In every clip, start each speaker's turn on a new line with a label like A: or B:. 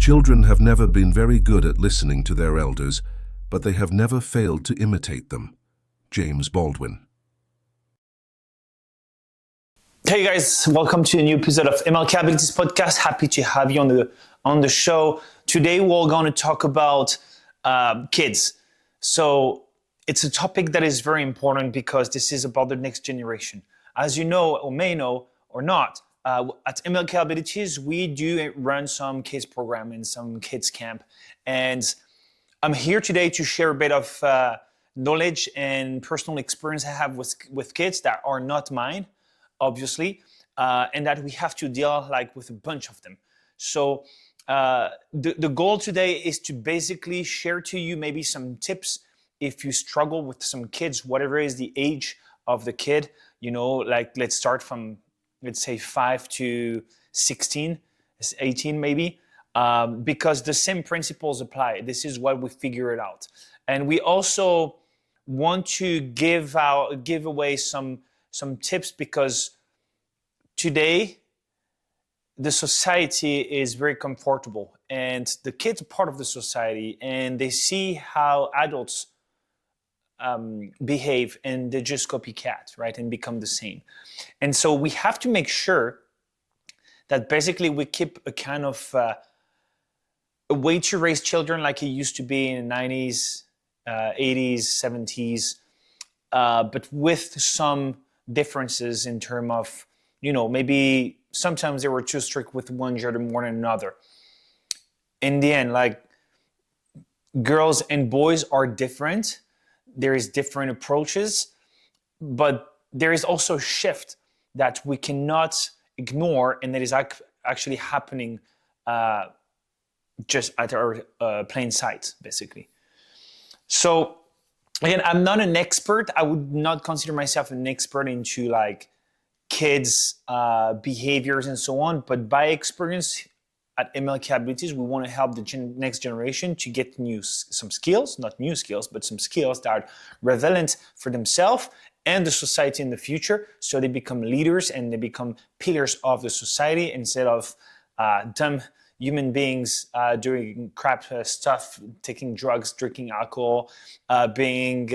A: Children have never been very good at listening to their elders, but they have never failed to imitate them. James Baldwin.
B: Hey guys, welcome to a new episode of MLK Abilities Podcast. Happy to have you on the show. Today we're going to talk about kids. So it's a topic that is very important because this is about the next generation. As you know, or may know, or not, at MLK Abilities, we do run some kids program and some kids camp. And I'm here today to share a bit of knowledge and personal experience I have with kids that are not mine, obviously, and that we have to deal with a bunch of them. So the goal today is to basically share to you maybe some tips if you struggle with some kids, whatever is the age of the kid, let's start from, let's say 5 to 16, 18 maybe, because the same principles apply. This is what we figured out. And we also want to give away some tips because today the society is very comfortable and the kids are part of the society and they see how adults behave and they just copycat, right, and become the same. And so we have to make sure that basically we keep a kind of a way to raise children like it used to be in the 90s, 80s, 70s, but with some differences in terms of, maybe sometimes they were too strict with one gender more than another. In the end, girls and boys are different. There is different approaches, but there is also a shift that we cannot ignore and that is actually happening just at our plain sight, basically. So again, I'm not an expert. I would not consider myself an expert into kids' behaviors and so on, but by experience at MLK Abilities, we want to help the next generation to get some skills, not new skills, but some skills that are relevant for themselves and the society in the future, so they become leaders and they become pillars of the society instead of dumb human beings doing crap stuff, taking drugs, drinking alcohol, being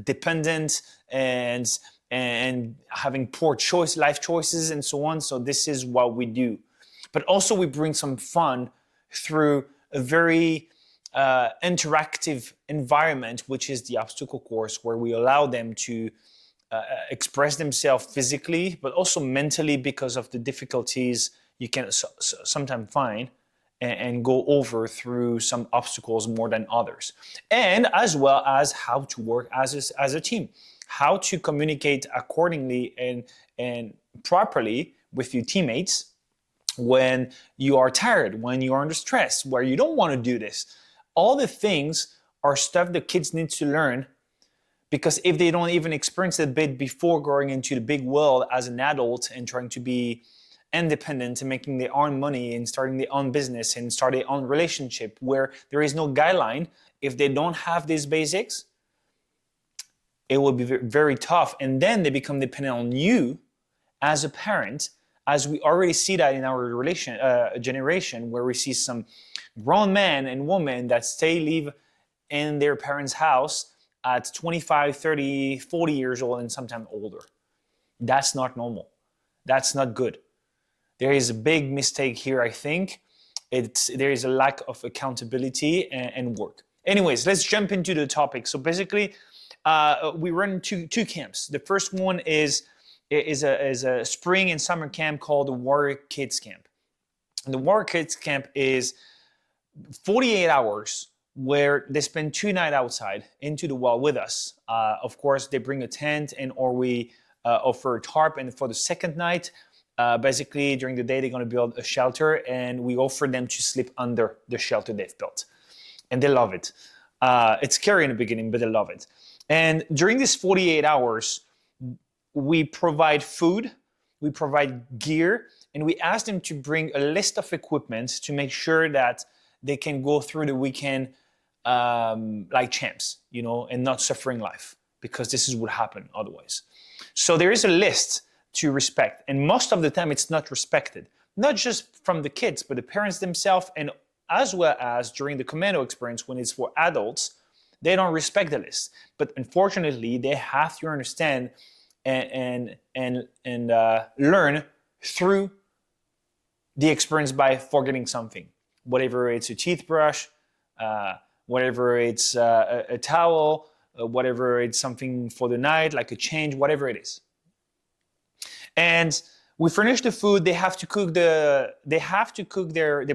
B: dependent and having poor life choices and so on. So this is what we do. But also we bring some fun through a very interactive environment, which is the obstacle course, where we allow them to express themselves physically, but also mentally because of the difficulties you can sometimes find and go over through some obstacles more than others. And as well as how to work as a team, how to communicate accordingly and properly with your teammates when you are tired, when you are under stress, where you don't want to do this. All the things are stuff that kids need to learn, because if they don't even experience it a bit before going into the big world as an adult and trying to be independent and making their own money and starting their own business and starting their own relationship where there is no guideline, if they don't have these basics, it will be very tough. And then they become dependent on you as a parent, as we already see that in our generation, where we see some grown men and women that live in their parents' house at 25, 30, 40 years old and sometimes older. That's not normal. That's not good. There is a big mistake here, I think. There is a lack of accountability and work. Anyways, let's jump into the topic. So basically, we run two camps. The first one is a spring and summer camp called the Warrior Kids Camp. And the Warrior Kids Camp is 48 hours where they spend 2 nights outside into the wild with us. Of course, they bring a tent or we offer a tarp. And for the second night, basically during the day, they're going to build a shelter and we offer them to sleep under the shelter they've built. And they love it. It's scary in the beginning, but they love it. And during these 48 hours, we provide food, we provide gear, and we ask them to bring a list of equipment to make sure that they can go through the weekend like champs, and not suffering life, because this is what happen otherwise. So there is a list to respect, and most of the time it's not respected, not just from the kids, but the parents themselves and as well as during the commando experience when it's for adults, they don't respect the list. But unfortunately, they have to understand and learn through the experience by forgetting something, whatever it's a toothbrush, whatever it's a towel, whatever it's something for the night, like a change, whatever it is. And we furnish the food. They have to cook their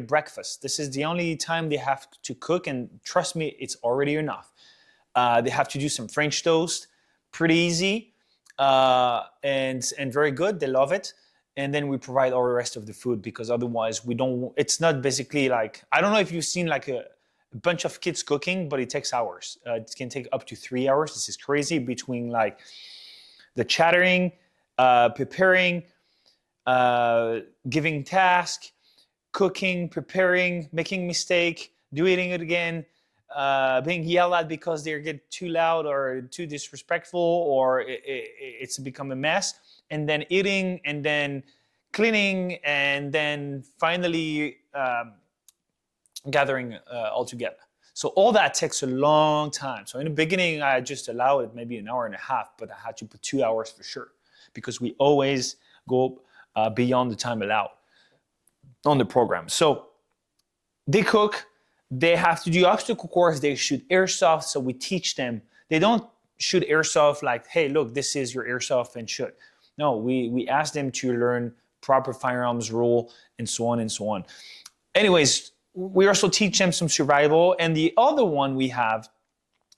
B: breakfast. This is the only time they have to cook, and trust me, it's already enough. They have to do some French toast, pretty easy, and very good. They love it. And then we provide all the rest of the food, because otherwise we don't. It's not basically like, I don't know if you've seen like a bunch of kids cooking, but it takes hours. It can take up to 3 hours. This is crazy, between like the chattering, preparing, giving task, cooking, preparing, making mistake, doing it again, being yelled at because they get too loud or too disrespectful, or it's become a mess, and then eating, and then cleaning, and then finally gathering all together. So all that takes a long time. So in the beginning, I just allowed it maybe an hour and a half, but I had to put 2 hours for sure, because we always go beyond the time allowed on the program. So they cook, they have to do obstacle course, they shoot airsoft, so we teach them. They don't shoot airsoft like, hey, look, this is your airsoft and shoot. No, we ask them to learn proper firearms rule, and so on and so on. Anyways, we also teach them some survival. And the other one we have,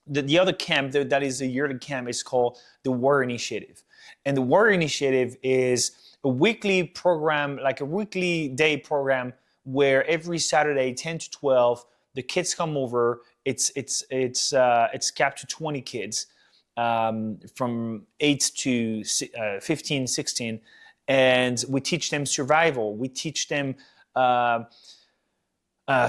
B: the other camp that is a yearly camp, is called the War Initiative. And the War Initiative is a weekly program, like a weekly day program, where every Saturday, 10 to 12, the kids come over. It's capped to 20 kids, from 8 to 15, 16. And we teach them survival. We teach them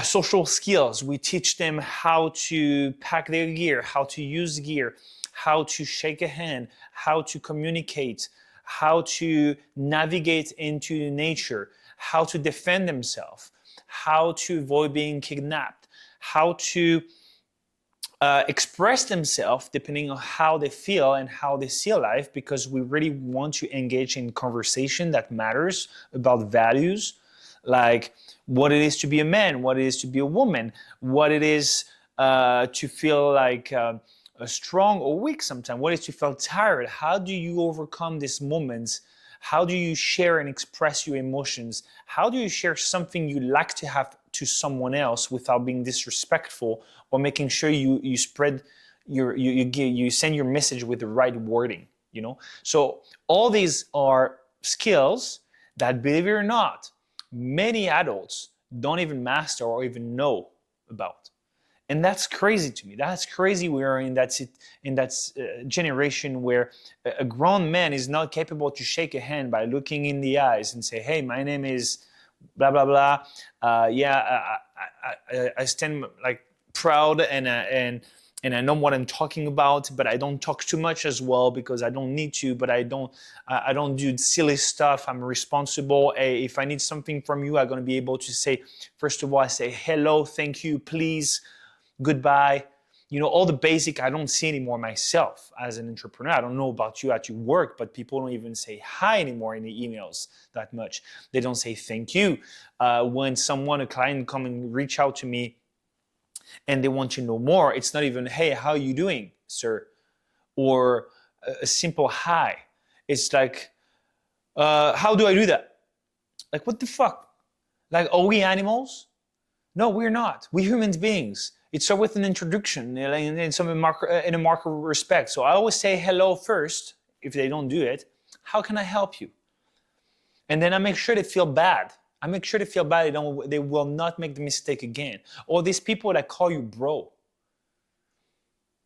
B: social skills. We teach them how to pack their gear, how to use gear, how to shake a hand, how to communicate, how to navigate into nature, how to defend themselves, how to avoid being kidnapped, how to express themselves depending on how they feel and how they see life, because we really want to engage in conversation that matters about values, like what it is to be a man, what it is to be a woman, what it is to feel like strong or weak sometimes, what it is to feel tired. How do you overcome these moments? How do you share and express your emotions? How do you share something you like to have to someone else without being disrespectful, or making sure you spread you send your message with the right wording, you know? So all these are skills that, believe it or not, many adults don't even master or even know about. And that's crazy to me. That's crazy. We are in that generation where a grown man is not capable to shake a hand by looking in the eyes and say, hey, my name is blah, blah, blah. I stand like proud and I know what I'm talking about, but I don't talk too much as well, because I don't need to, but I don't do silly stuff. I'm responsible. If I need something from you, I'm going to be able to say, first of all, I say hello, thank you, please, goodbye. You know, all the basic I don't see anymore myself as an entrepreneur. I don't know about you at your work, but people don't even say hi anymore in the emails that much. They don't say thank you. When a client come and reach out to me and they want to know more, it's not even, hey, how are you doing, sir? Or a simple hi. It's like, how do I do that? Like, what the fuck? Like, are we animals? No, we're not. We're human beings. It starts with an introduction in a marker respect. So I always say hello first. If they don't do it, how can I help you? And then I make sure they feel bad. They will not make the mistake again. Or these people that call you bro.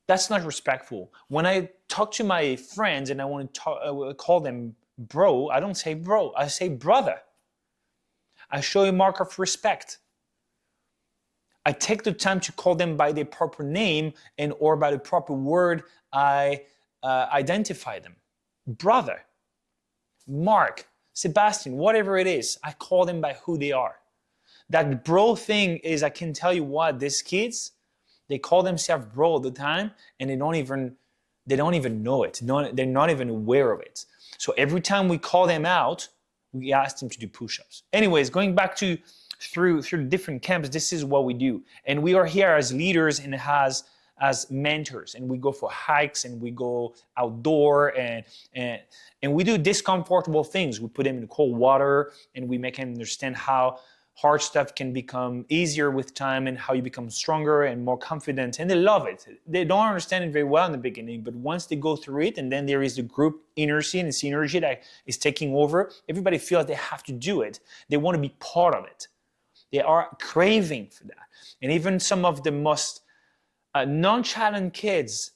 B: That's not respectful. When I talk to my friends and I want to call them bro, I don't say bro. I say brother. I show a mark of respect. I take the time to call them by their proper name or by the proper word I identify them. Brother, Mark, Sebastian, whatever it is, I call them by who they are. That bro thing is, I can tell you what, these kids, they call themselves bro all the time, and they don't even know it. They're not even aware of it. So every time we call them out, we ask them to do push-ups. Anyways, going back to through the different camps, this is what we do. And we are here as leaders and as mentors, and we go for hikes and we go outdoor and we do discomfortable things. We put them in cold water and we make them understand how hard stuff can become easier with time and how you become stronger and more confident, and they love it. They don't understand it very well in the beginning, but once they go through it, and then there is the group inertia and synergy that is taking over, everybody feels they have to do it. They want to be part of it. They are craving for that. And even some of the most nonchalant kids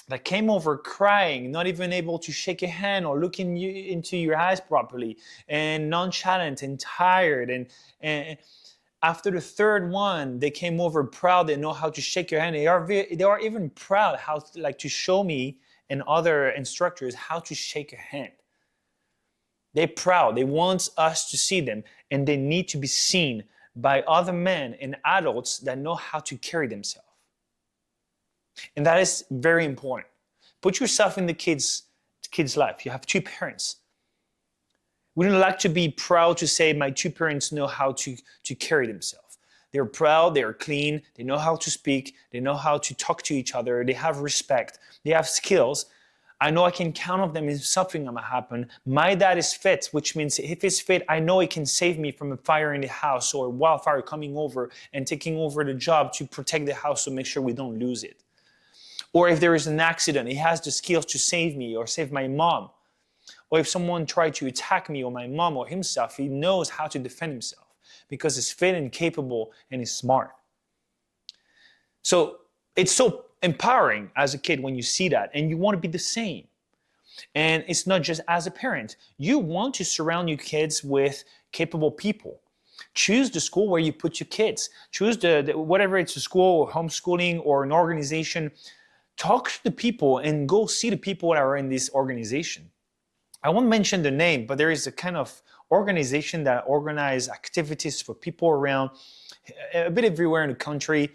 B: that came over crying, not even able to shake a hand or look into your eyes properly, and nonchalant and tired, and after the third one, they came over proud. They know how to shake your hand. They are even proud how to show me and other instructors how to shake a hand. They're proud. They want us to see them, and they need to be seen by other men and adults that know how to carry themselves. And that is very important. Put yourself in the kid's life. You have two parents. We don't like to be proud to say my two parents know how to carry themselves. They're proud, they're clean, they know how to speak, they know how to talk to each other, they have respect, they have skills. I know I can count on them if something gonna happen. My dad is fit, which means if he's fit, I know he can save me from a fire in the house or a wildfire coming over and taking over the job to protect the house to make sure we don't lose it. Or if there is an accident, he has the skills to save me or save my mom. Or if someone tried to attack me or my mom or himself, he knows how to defend himself because he's fit and capable and he's smart. So it's so empowering as a kid when you see that, and you want to be the same. And it's not just as a parent. You want to surround your kids with capable people. Choose the school where you put your kids. Choose whatever it's a school or homeschooling or an organization. Talk to the people and go see the people that are in this organization. I won't mention the name, but there is a kind of organization that organizes activities for people around a bit everywhere in the country.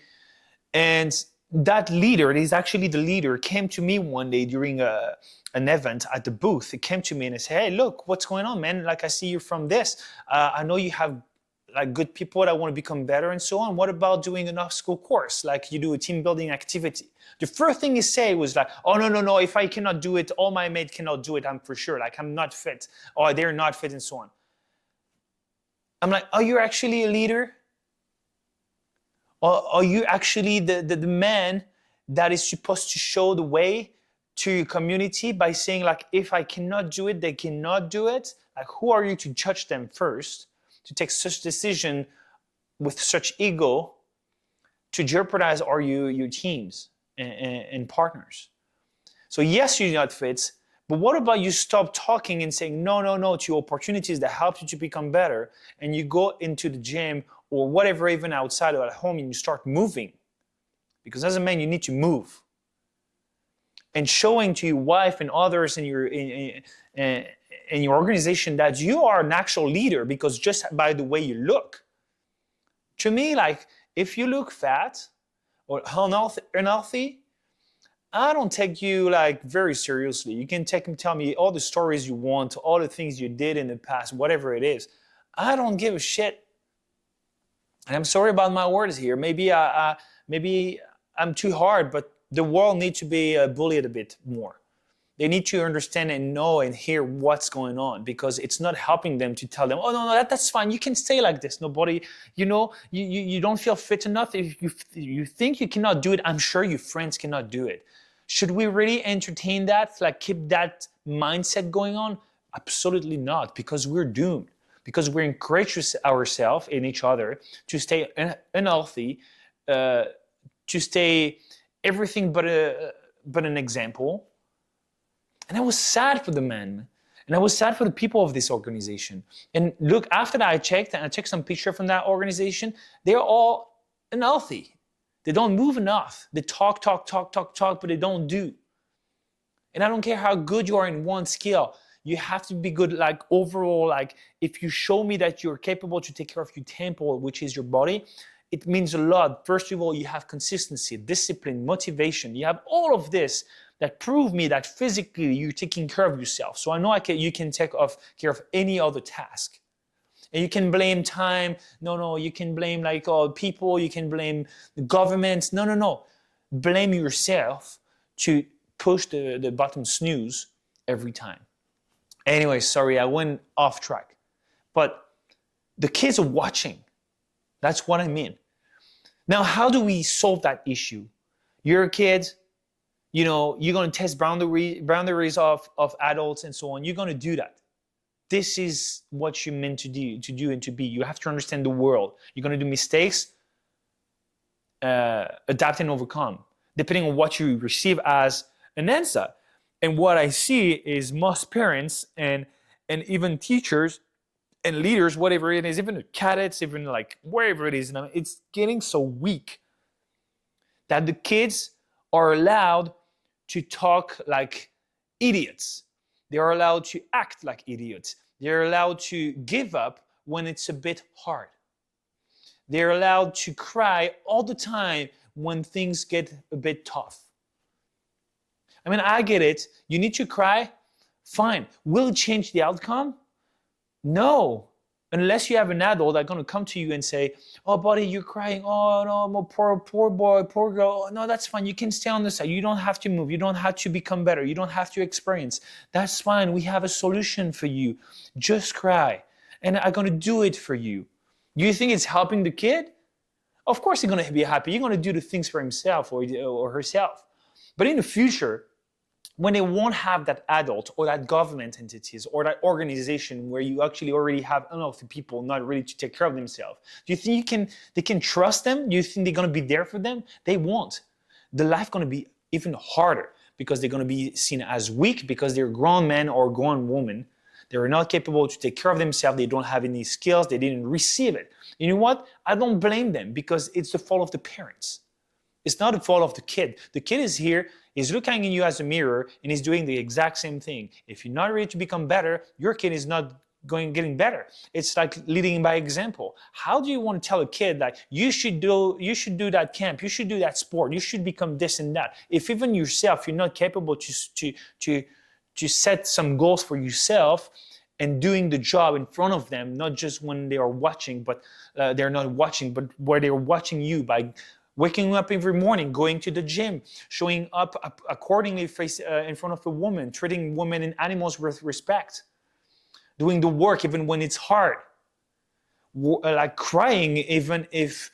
B: And that leader, it is actually the leader, came to me one day during an event at the booth. He came to me and he said, "Hey, look, what's going on, man? Like, I see you're from this. I know you have like good people that want to become better and so on. What about doing an off-school course? Like you do a team building activity." The first thing he said was like, "Oh, no, if I cannot do it, all my mates cannot do it, I'm for sure. Like I'm not fit, or they're not fit and so on." I'm like, "Are you actually a leader? Or are you actually the man that is supposed to show the way to your community by saying like, if I cannot do it, they cannot do it? Like who are you to judge them first? To take such decision with such ego to jeopardize your teams and partners?" So yes, you're not fit, but what about you stop talking and saying no to opportunities that help you to become better, and you go into the gym or whatever, even outside or at home, and you start moving? Because as a man, you need to move. And showing to your wife and others in your organization that you are an actual leader, because just by the way you look. To me, like, if you look fat or unhealthy, I don't take you like very seriously. You can tell me all the stories you want, all the things you did in the past, whatever it is. I don't give a shit. And I'm sorry about my words here. Maybe I'm too hard, but the world needs to be bullied a bit more. They need to understand and know and hear what's going on, because it's not helping them to tell them, "Oh, no, that's fine. You can stay like this. Nobody, you don't feel fit enough. If you think you cannot do it, I'm sure your friends cannot do it." Should we really entertain that? Like keep that mindset going on? Absolutely not, because we're doomed. Because we encourage ourselves and each other to stay unhealthy, to stay everything but an example. And I was sad for the men. And I was sad for the people of this organization. And look, after that I checked some picture from that organization. They're all unhealthy. They don't move enough. They talk, but they don't do. And I don't care how good you are in one skill. You have to be good, like overall, like if you show me that you're capable to take care of your temple, which is your body, it means a lot. First of all, you have consistency, discipline, motivation. You have all of this that prove me that physically you're taking care of yourself. So I know you can take care of any other task. And you can blame time. No, you can blame like people. You can blame the government. No. Blame yourself to push the button snooze every time. Anyway, sorry, I went off track. But the kids are watching. That's what I mean. Now, how do we solve that issue? You're a kid, you're going to test boundaries of adults and so on. You're going to do that. This is what you're meant to do and to be. You have to understand the world. You're going to do mistakes, adapt and overcome, depending on what you receive as an answer. And what I see is most parents and even teachers and leaders, whatever it is, even cadets, even like wherever it is, it's getting so weak that the kids are allowed to talk like idiots. They are allowed to act like idiots. They're allowed to give up when it's a bit hard. They're allowed to cry all the time when things get a bit tough. I mean, I get it. You need to cry? Fine. Will it change the outcome? No. Unless you have an adult that's going to come to you and say, oh, buddy, you're crying. Oh, no, poor boy, poor girl. No, that's fine. You can stay on the side. You don't have to move. You don't have to become better. You don't have to experience. That's fine. We have a solution for you. Just cry. And I'm going to do it for you. Do you think it's helping the kid? Of course he's going to be happy. You're going to do the things for himself or herself. But in the future, when they won't have that adult or that government entities or that organization where you actually already have enough people not ready to take care of themselves, do you think they can trust them? Do you think they're going to be there for them? They won't. The life going to be even harder because they're going to be seen as weak because they're grown men or grown women. They're not capable to take care of themselves. They don't have any skills. They didn't receive it. You know what? I don't blame them because it's the fault of the parents. It's not the fault of the kid. The kid is here, he's looking in you as a mirror, and he's doing the exact same thing. If you're not ready to become better, your kid is not getting better. It's like leading by example. How do you want to tell a kid that you should do that camp, you should do that sport, you should become this and that? If even yourself, you're not capable to set some goals for yourself and doing the job in front of them, not just when they are watching, but they're not watching, but where they're watching you by waking up every morning, going to the gym, showing up accordingly in front of a woman, treating women and animals with respect, doing the work even when it's hard, like crying even if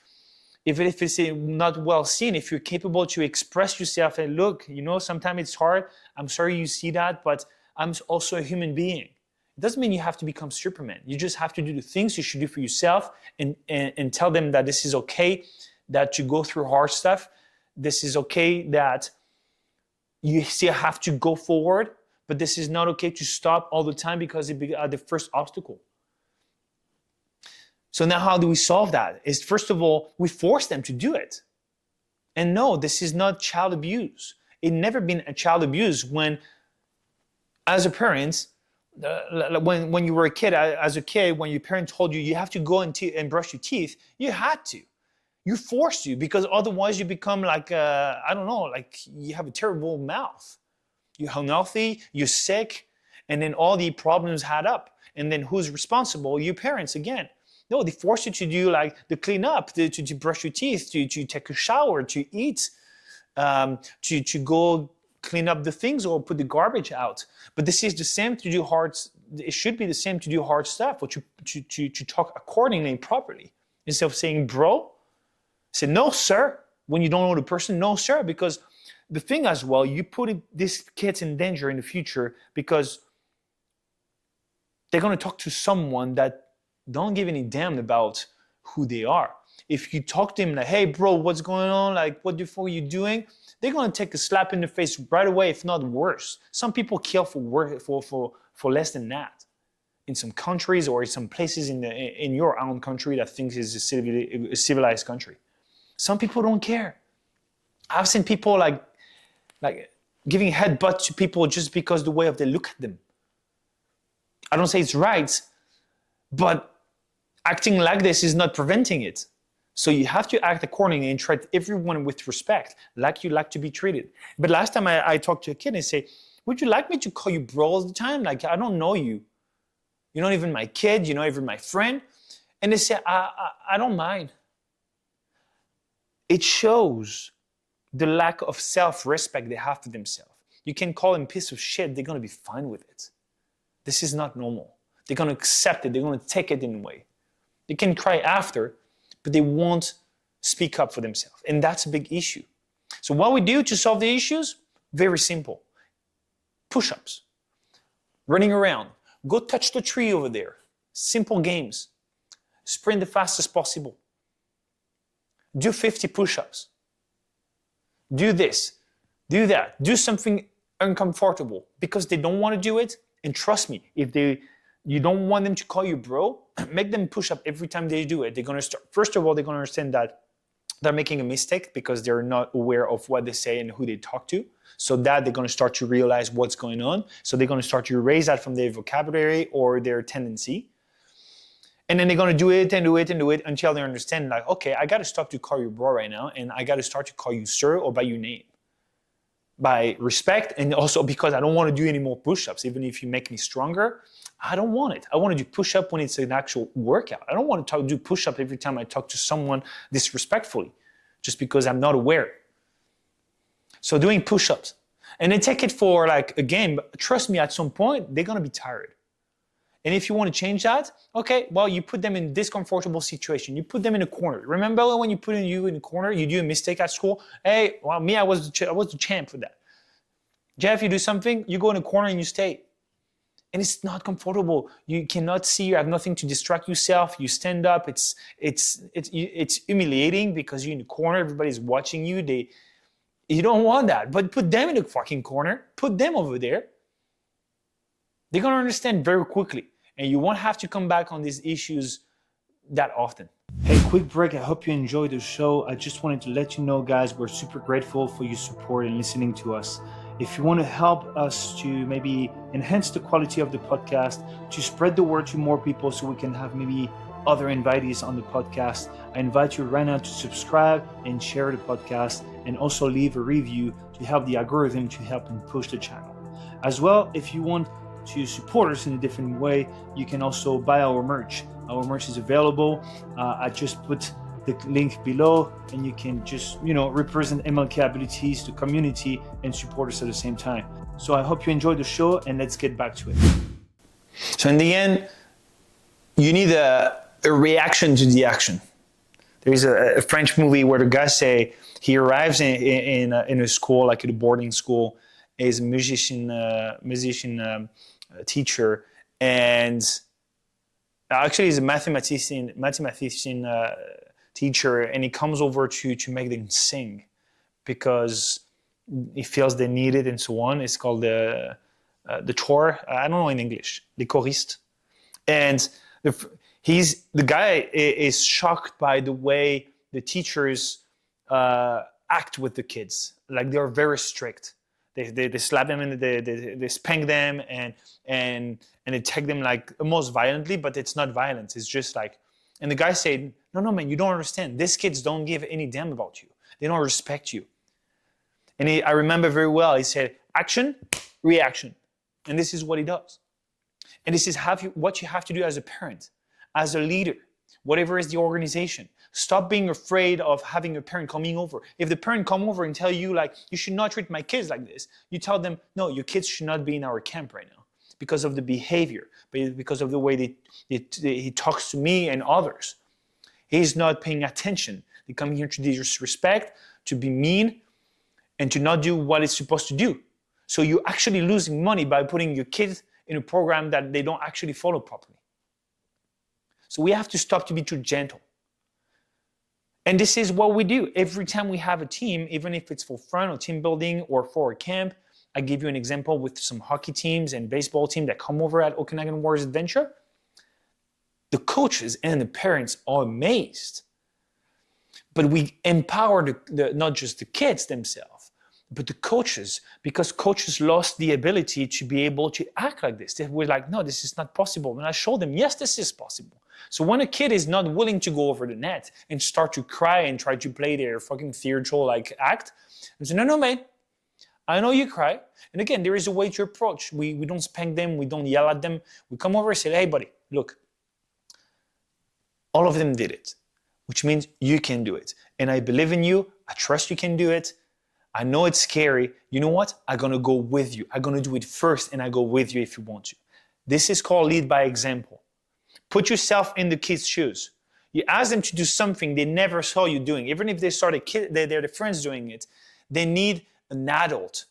B: it's not well seen, if you're capable to express yourself and look, sometimes it's hard. I'm sorry you see that, but I'm also a human being. It doesn't mean you have to become Superman. You just have to do the things you should do for yourself and tell them that this is okay, that you go through hard stuff. This is okay that you still have to go forward, but this is not okay to stop all the time because it be the first obstacle. So now how do we solve that? Is first of all, we force them to do it. And no, this is not child abuse. It never been a child abuse when, as a parent, when you were a kid, when your parent told you have to go and brush your teeth, you had to. You forced to, because otherwise you become like, like you have a terrible mouth. You're unhealthy, you're sick, and then all the problems add up. And then who's responsible? Your parents again. No, they force you to do like the clean up, to brush your teeth, to take a shower, to eat, to go clean up the things or put the garbage out. But this is the same to do it should be the same to do hard stuff, or to talk accordingly and properly. Instead of saying, bro, say, no, sir, when you don't know the person, no, sir, because the thing as well, you put these kids in danger in the future because they're going to talk to someone that don't give any damn about who they are. If you talk to them like, hey, bro, what's going on? Like, what are you doing? They're going to take a slap in the face right away, if not worse. Some people kill for less than that. In some countries or in some places in your own country that thinks is a civilized country. Some people don't care. I've seen people like giving headbutts to people just because the way of they look at them. I don't say it's right, but acting like this is not preventing it. So you have to act accordingly and treat everyone with respect, like you like to be treated. But last time I talked to a kid and say, would you like me to call you bro all the time? Like, I don't know you. You're not even my kid. You're not even my friend. And they say, I don't mind. It shows the lack of self-respect they have for themselves. You can call them piece of shit. They're going to be fine with it. This is not normal. They're going to accept it. They're going to take it in a way. They can cry after, but they won't speak up for themselves. And that's a big issue. So what we do to solve the issues? Very simple. Push-ups. Running around. Go touch the tree over there. Simple games. Sprint the fastest possible. Do 50 push-ups. Do this. Do that. Do something uncomfortable because they don't want to do it. And trust me, if you don't want them to call you bro, make them push up every time they do it. They're going to start. First of all, they're going to understand that they're making a mistake because they're not aware of what they say and who they talk to. So that they're going to start to realize what's going on. So they're going to start to erase that from their vocabulary or their tendency. And then they're going to do it and do it and do it until they understand, like, okay, I got to stop to call you bro right now, and I got to start to call you sir or by your name. By respect, and also because I don't want to do any more push-ups, even if you make me stronger. I don't want it. I want to do push-up when it's an actual workout. I don't want to do push-up every time I talk to someone disrespectfully, just because I'm not aware. So doing push-ups. And then take it for like a game, but trust me, at some point, they're going to be tired. And if you want to change that, okay, well, you put them in a discomfortable situation. You put them in a corner. Remember when you put you in a corner, you do a mistake at school? Hey, well, me, I was the champ for that. Jeff, you do something, you go in a corner and you stay. And it's not comfortable. You cannot see, you have nothing to distract yourself. You stand up, it's humiliating because you're in the corner, everybody's watching you. You don't want that, but put them in the fucking corner, put them over there. They're gonna understand very quickly. And you won't have to come back on these issues that often. Hey, quick break. I hope you enjoyed the show. I just wanted to let you know, guys, we're super grateful for your support and listening to us. If you want to help us to maybe enhance the quality of the podcast, to spread the word to more people so we can have maybe other invitees on the podcast, I invite you right now to subscribe and share the podcast, and also leave a review to help the algorithm to help and push the channel. As well, if you want to support us in a different way, you can also buy our merch. Our merch is available. I just put the link below, and you can just, represent MLK abilities to community and support us at the same time. So I hope you enjoyed the show, and let's get back to it. So in the end, you need a reaction to the action. There is a French movie where the guy say he arrives in a school, like at a boarding school, is a musician teacher, and actually he's a mathematician teacher, and he comes over to make them sing because he feels they need it and so on. It's called the chore. I don't know in English, the choriste. And the guy is shocked by the way the teachers act with the kids. Like, they're very strict. They slap them and they spank them and they take them like almost violently, but it's not violence. It's just like, and the guy said, no, man, you don't understand. These kids don't give any damn about you. They don't respect you. And I remember very well, he said, action, reaction. And this is what he does. And this is what you have to do as a parent, as a leader, whatever is the organization. Stop being afraid of having a parent coming over. If the parent come over and tell you, like, you should not treat my kids like this, you tell them, no, your kids should not be in our camp right now because of the behavior, because of the way he talks to me and others. He's not paying attention. They come here to disrespect, to be mean, and to not do what it's supposed to do. So you're actually losing money by putting your kids in a program that they don't actually follow properly. So we have to stop to be too gentle. And this is what we do. Every time we have a team, even if it's for fun or team building or for a camp, I give you an example with some hockey teams and baseball team that come over at Okanagan Warriors Adventure. The coaches and the parents are amazed. But we empower not just the kids themselves, But the coaches, because coaches lost the ability to be able to act like this, they were like, no, this is not possible. And I showed them, yes, this is possible. So when a kid is not willing to go over the net and start to cry and try to play their fucking theatrical like act, I say, no, man, I know you cry. And again, there is a way to approach. We don't spank them. We don't yell at them. We come over and say, hey, buddy, look, all of them did it, which means you can do it. And I believe in you. I trust you can do it. I know it's scary. You know what? I'm going to go with you. I'm going to do it first, and I go with you if you want to. This is called lead by example. Put yourself in the kids' shoes. You ask them to do something they never saw you doing. Even if they saw their friends doing it, they need an adult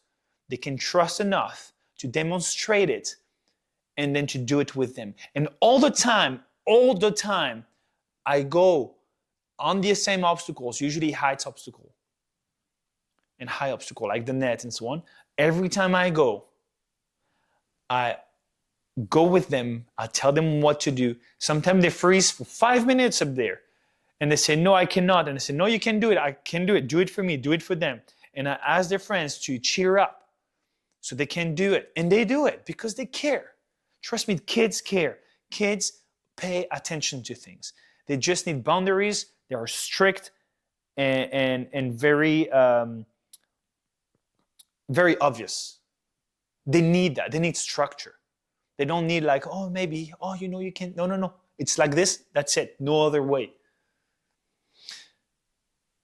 B: they can trust enough to demonstrate it and then to do it with them. And all the time, I go on the same obstacles, usually heights obstacle and high obstacle, like the net and so on. Every time I go with them. I tell them what to do. Sometimes they freeze for 5 minutes up there. And they say, no, I cannot. And I say, no, you can do it. I can do it. Do it for me. Do it for them. And I ask their friends to cheer up so they can do it. And they do it because they care. Trust me, kids care. Kids pay attention to things. They just need boundaries. They are strict and very, very obvious. They need that. They need structure. They don't need like, oh, maybe, oh, you know, you can. No. It's like this. That's it. No other way.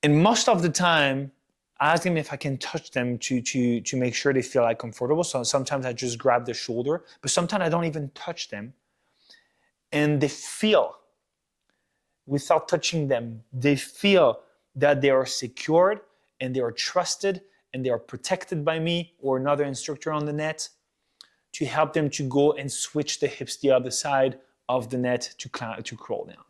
B: And most of the time, I ask them if I can touch them to make sure they feel like comfortable. So sometimes I just grab the shoulder, but sometimes I don't even touch them. And they feel, without touching them, they feel that they are secured and they are trusted and they are protected by me or another instructor on the net to help them to go and switch the hips the other side of the net to crawl down.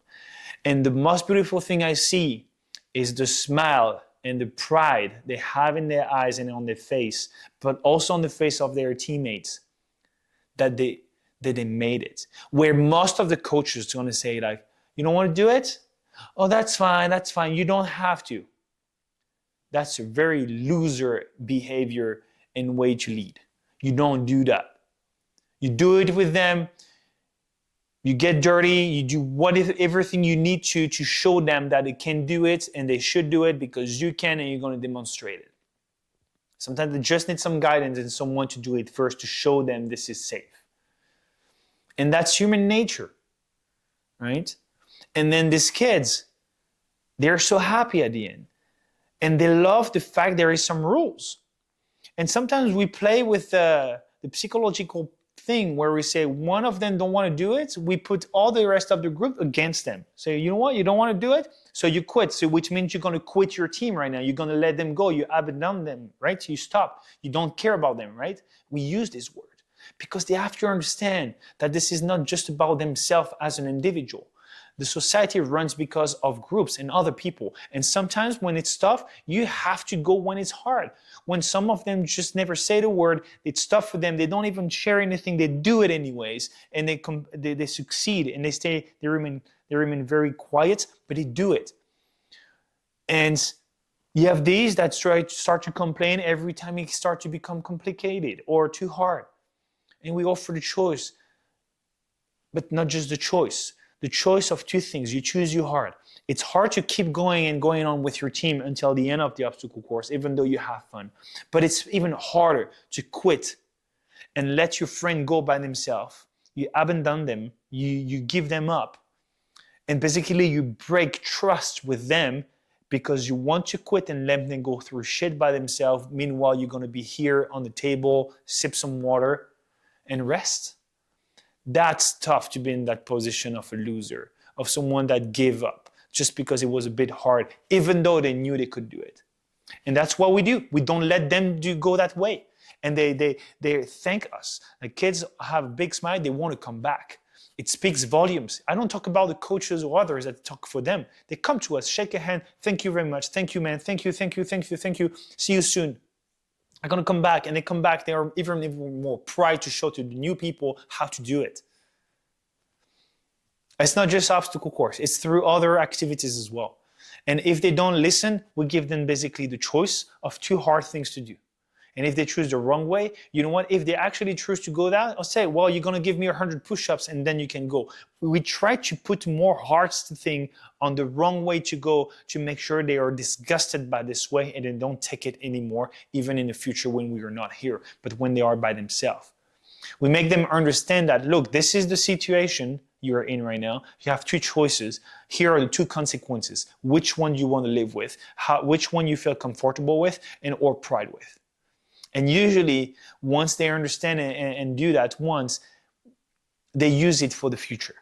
B: And the most beautiful thing I see is the smile and the pride they have in their eyes and on their face, but also on the face of their teammates, that they made it. Where most of the coaches are going to say like, you don't want to do it? Oh, that's fine. You don't have to. That's a very loser behavior and way to lead. You don't do that. You do it with them. You get dirty. You do everything you need to show them that they can do it and they should do it because you can and you're going to demonstrate it. Sometimes they just need some guidance and someone to do it first to show them this is safe. And that's human nature, right? And then these kids, they're so happy at the end. And they love the fact there is some rules. And sometimes we play with the psychological thing where we say one of them don't want to do it, we put all the rest of the group against them. Say, you know what, you don't want to do it, so you quit. So which means you're going to quit your team right now. You're going to let them go. You abandon them, right? You stop. You don't care about them, right? We use this word because they have to understand that this is not just about themselves as an individual. The society runs because of groups and other people. And sometimes when it's tough, you have to go when it's hard. When some of them just never say the word, it's tough for them. They don't even share anything. They do it anyways. And they succeed and they remain very quiet, but they do it. And you have these that start to complain every time it starts to become complicated or too hard. And we offer the choice, but not just the choice. The choice of two things. You choose your heart. It's hard to keep going and going on with your team until the end of the obstacle course, even though you have fun. But it's even harder to quit and let your friend go by themselves. You abandon them. You give them up. And basically you break trust with them because you want to quit and let them go through shit by themselves. Meanwhile, you're going to be here on the table, sip some water, and rest. That's tough to be in that position of a loser, of someone that gave up just because it was a bit hard, even though they knew they could do it. And that's what we do. We don't let them go that way. And they thank us. The kids have a big smile. They want to come back. It speaks volumes. I don't talk about the coaches or others that talk for them. They come to us, shake a hand. Thank you very much. Thank you, man. Thank you. See you soon. I'm going to come back. And they come back. They are even more pride to show to the new people how to do it. It's not just obstacle course. It's through other activities as well. And if they don't listen, we give them basically the choice of two hard things to do. And if they choose the wrong way, you know what? If they actually choose to go that, I'll say, well, you're going to give me 100 push-ups and then you can go. We try to put more hearts to think on the wrong way to go to make sure they are disgusted by this way and they don't take it anymore, even in the future when we are not here, but when they are by themselves. We make them understand that, look, this is the situation you're in right now. You have two choices. Here are the two consequences. Which one do you want to live with? Which one you feel comfortable with and or pride with? And usually, once they understand and do that once, they use it for the future.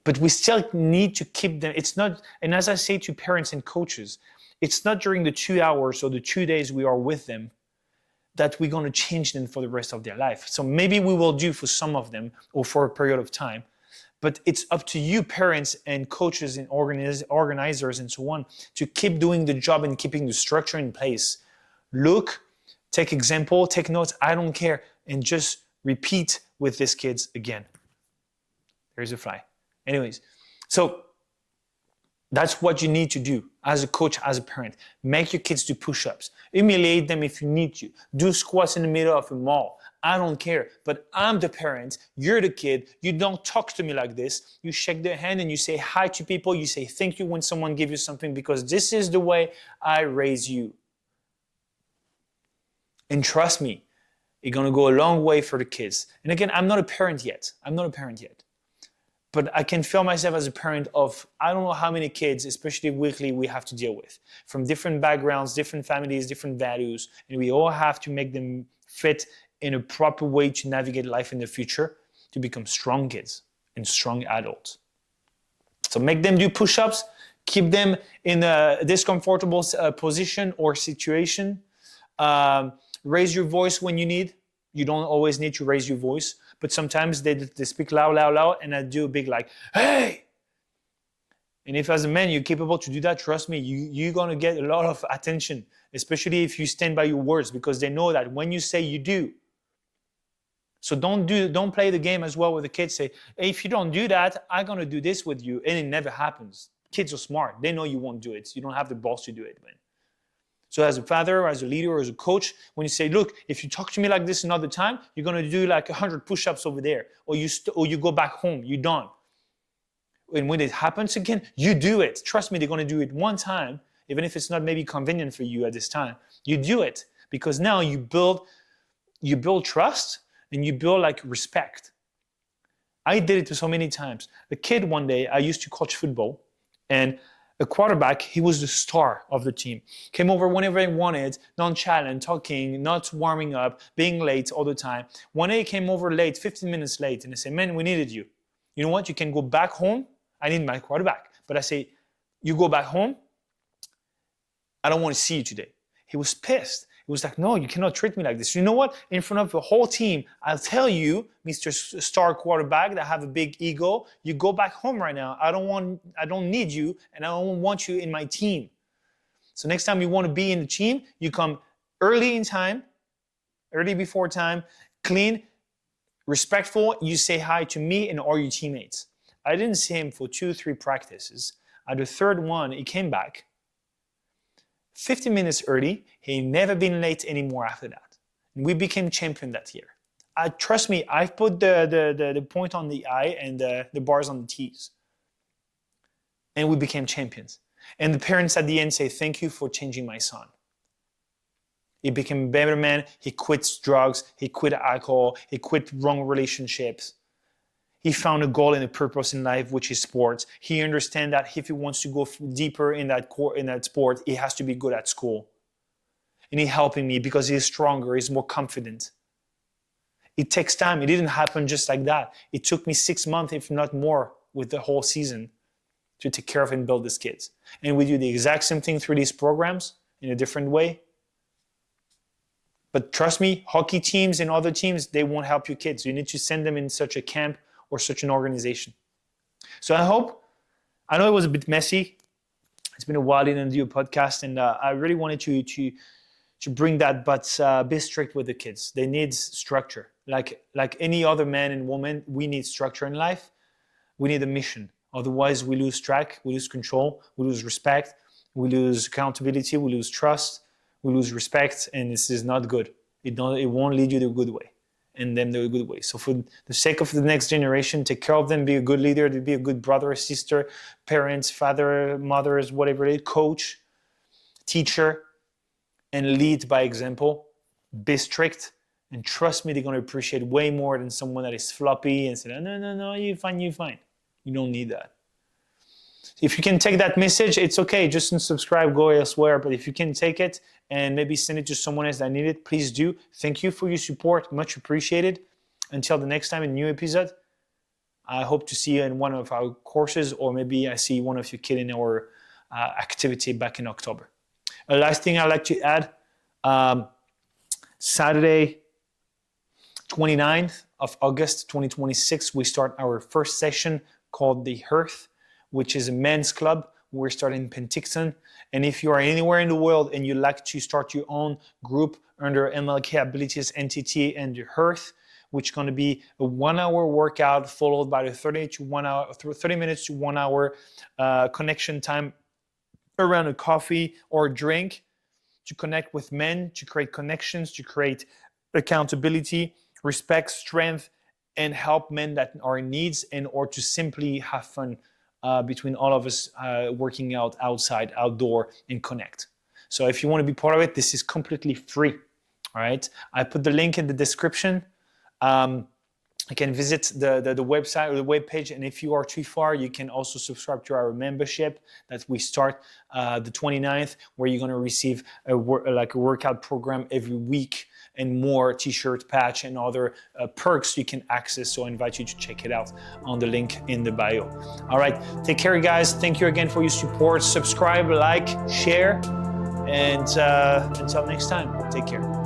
B: But we still need to keep them. It's not, and as I say to parents and coaches, it's not during the 2 hours or the 2 days we are with them that we're going to change them for the rest of their life. So maybe we will do for some of them or for a period of time. But it's up to you, parents and coaches and organizers and so on, to keep doing the job and keeping the structure in place. Look, take example, take notes, I don't care, and just repeat with these kids again. There's a fly. Anyways, so that's what you need to do as a coach, as a parent. Make your kids do push-ups. Humiliate them if you need to. Do squats in the middle of a mall. I don't care, but I'm the parent, you're the kid, you don't talk to me like this. You shake their hand and you say hi to people, you say thank you when someone gives you something because this is the way I raise you. And trust me, it's gonna go a long way for the kids. And again, I'm not a parent yet. But I can feel myself as a parent of, I don't know how many kids, especially weekly, we have to deal with. From different backgrounds, different families, different values, and we all have to make them fit in a proper way to navigate life in the future, to become strong kids and strong adults. So make them do push-ups, keep them in a discomfortable position or situation. Raise your voice when you need. You don't always need to raise your voice, but sometimes they speak loud, and I do a big like, hey! And if as a man you're capable to do that, trust me, you're gonna get a lot of attention, especially if you stand by your words, because they know that when you say, you do. So don't play the game as well with the kids. Say, hey, if you don't do that, I'm gonna do this with you, and it never happens. Kids are smart. They know you won't do it. You don't have the balls to do it, man. So as a father, as a leader, or as a coach, when you say, look, if you talk to me like this another time, you're going to do like 100 push-ups over there, or you go back home, you're done. And when it happens again, you do it. Trust me, they're going to do it one time, even if it's not maybe convenient for you at this time. You do it because now you build trust and you build like respect. I did it so many times. A kid one day, I used to coach football, and a quarterback, he was the star of the team. Came over whenever he wanted, nonchalant, talking, not warming up, being late all the time. One day he came over late, 15 minutes late, and I said, man, we needed you. You know what? You can go back home. I need my quarterback. But I say, you go back home. I don't want to see you today. He was pissed. He was like, no, you cannot treat me like this. You know what? In front of the whole team, I'll tell you, Mr. Star Quarterback, that have a big ego, you go back home right now. I don't need you, and I don't want you in my team. So next time you want to be in the team, you come early before time, clean, respectful. You say hi to me and all your teammates. I didn't see him for 2-3 practices. At the third one, he came back. 50 minutes early, he never been late anymore after that. And we became champion that year. Trust me, I've put the point on the I and the bars on the T's. And we became champions. And the parents at the end say, thank you for changing my son. He became a better man. He quit drugs. He quit alcohol. He quit wrong relationships. He found a goal and a purpose in life, which is sports. He understands that if he wants to go deeper in that sport, he has to be good at school. And he's helping me because he's stronger, he's more confident. It takes time. It didn't happen just like that. It took me 6 months, if not more, with the whole season to take care of and build these kids. And we do the exact same thing through these programs in a different way. But trust me, hockey teams and other teams, they won't help your kids. You need to send them in such a camp or such an organization. So I know it was a bit messy. It's been a while I didn't do a podcast, and I really wanted to bring that, but be strict with the kids. They need structure. Like any other man and woman, we need structure in life. We need a mission. Otherwise, we lose track, we lose control, we lose respect, we lose accountability, we lose trust, we lose respect, and this is not good. It won't lead you the good way, and them the good way. So for the sake of the next generation, take care of them, be a good leader, be a good brother, sister, parents, father, mothers, whatever it is, coach, teacher, and lead by example. Be strict, and trust me, they're going to appreciate way more than someone that is floppy and say, no, you're fine. You don't need that. If you can take that message, it's okay. Just unsubscribe, go elsewhere. But if you can take it and maybe send it to someone else that needs it, please do. Thank you for your support. Much appreciated. Until the next time in a new episode, I hope to see you in one of our courses, or maybe I see one of your kids in our activity back in October. A last thing I'd like to add, Saturday, 29th of August 2026, we start our first session called The Hearth, which is a men's club. We're starting in Penticton. And if you are anywhere in the world and you'd like to start your own group under MLK Abilities Entity and The Hearth, which is going to be a 1 hour workout followed by the 30 minutes to 1 hour connection time around a coffee or a drink to connect with men, to create connections, to create accountability, respect, strength, and help men that are in needs, and or to simply have fun between all of us working out outside, outdoor, and connect. So if you want to be part of it, this is completely free. All right. I put the link in the description. You can visit the website or the webpage, and if you are too far, you can also subscribe to our membership that we start the 29th, where you're going to receive a workout program every week and more t-shirt, patch, and other perks you can access. So I invite you to check it out on the link in the bio. All right, take care, guys. Thank you again for your support. Subscribe, like, share, and until next time, take care.